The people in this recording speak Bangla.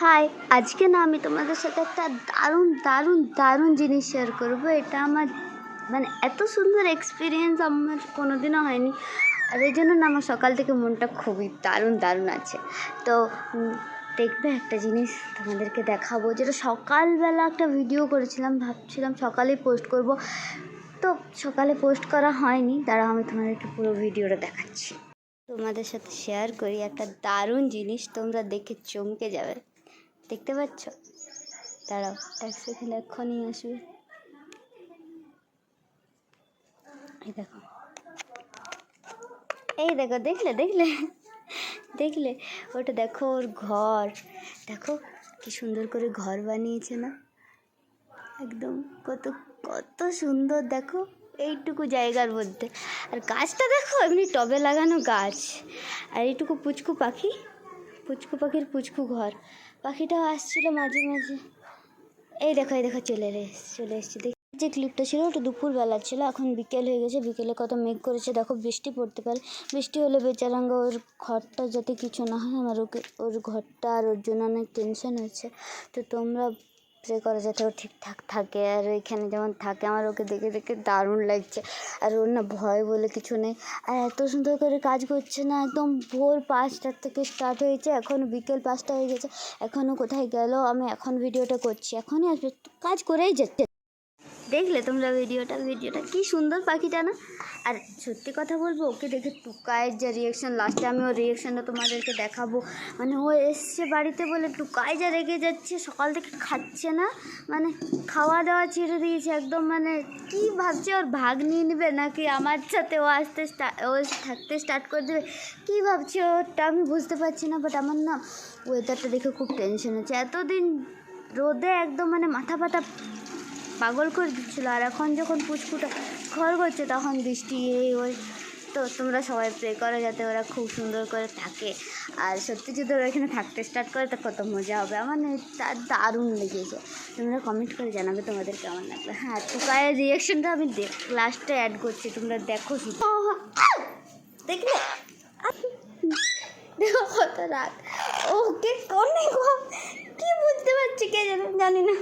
হাই, আজকে না আমি তোমাদের সাথে একটা দারুণ দারুণ দারুণ জিনিস শেয়ার করবো। এটা আমার এত সুন্দর এক্সপিরিয়েন্স আমার কোনোদিনও হয়নি। আর এই জন্য না আমার সকাল থেকে মনটা খুবই দারুণ দারুণ আছে। তো দেখবে একটা জিনিস তোমাদেরকে দেখাবো, যেটা সকালবেলা একটা ভিডিও করেছিলাম, ভাবছিলাম সকালেই পোস্ট করব, তো সকালে পোস্ট করা হয়নি। দাঁড়াও আমি তোমাদেরকে পুরো ভিডিওটা দেখাচ্ছি, তোমাদের সাথে শেয়ার করি। একটা দারুণ জিনিস, তোমরা দেখে চমকে যাবে। দেখতে পাচ্ছ? দাঁড়াও এক সেকেন্ড, এক্ষুনি আসবে। এই দেখো, এই দেখো, দেখলে দেখলে দেখলে ওটা দেখো, ওর ঘর দেখো কি সুন্দর করে ঘর বানিয়েছে না, একদম কত কত সুন্দর। দেখো এইটুকু জায়গার মধ্যে, আর গাছটা দেখো এমনি টবে লাগানো গাছ। আর এইটুকু পুচকু পাখি, পুচকু পাখির পুচকু ঘর। পাখিটাও আসছিল মাঝে মাঝে। এই দেখো এই দেখো, চলে এসছে। যে ক্লিপটা ছিল ওটা দুপুরবেলা ছিল, এখন বিকেল হয়ে গেছে। বিকেলে কত মেঘ করেছে দেখো, বৃষ্টি পড়তে পারে। বৃষ্টি হলে বেচারাঙ্গা ওর ঘরটা যাতে কিছু না হয়, আমার ওর ঘরটা আর ওর জন্য অনেক টেনশন হচ্ছে। তো তোমরা প্রে করো যাতে ও ঠিকঠাক থাকে, আর ওইখানে যেমন থাকে। আমার ওকে দেখে দেখে দারুণ লাগছে। আর ওর না ভয় বলে কিছু নেই, আর এত সুন্দর করে কাজ করছে না। একদম ভোর 5টার থেকে স্টার্ট হয়েছে, এখনও বিকেল 5টা হয়ে গেছে, এখনও কোথায় গেল? আমি এখন ভিডিওটা করছি, এখনই আসবে, কাজ করেই যাচ্ছে। দেখলে তোমরা ভিডিওটা কি সুন্দর পাখিটা না? আর সত্যি কথা বলবো, ওকে দেখে টুকায়ের যে রিয়াকশান, লাস্টে আমি ওর রিয়াকশানটা তোমাদেরকে দেখাবো। ও এসছে বাড়িতে বলে টুকাই যা রেগে যাচ্ছে, সকাল থেকে খাচ্ছে না, খাওয়া দাওয়া ছেড়ে দিয়েছে একদম। কি ভাবছে, ওর ভাগ নিয়ে নেবে নাকি আমার সাথে ও থাকতে স্টার্ট করে দেবে, কী ভাবছে ওটা আমি বুঝতে পারছি না। বাট আমার না ওয়েদারটা দেখে খুব টেনশন হচ্ছে। এতদিন রোদে একদম মাথা পাতা পাগল করে দিচ্ছিলো, আর এখন যখন পুচকুটা ঘর করছে তখন বৃষ্টি ওই। তো তোমরা সবাই প্রে করো যাতে ওরা খুব সুন্দর করে থাকে। আর সত্যি যদি ওরা এখানে থাকতে স্টার্ট করে তো কত মজা হবে। আমার তার দারুণ লেগেছে। তোমরা কমেন্ট করে জানাবে তোমাদের কেমন লাগবে। হ্যাঁ, টুকায়ের রিয়াকশনটা আমি লাস্টে অ্যাড করছি, তোমরা দেখো শুধু। দেখলে দেখো কত রাগ, ওকে কোন কি বুঝতে পারছি কে জানি না।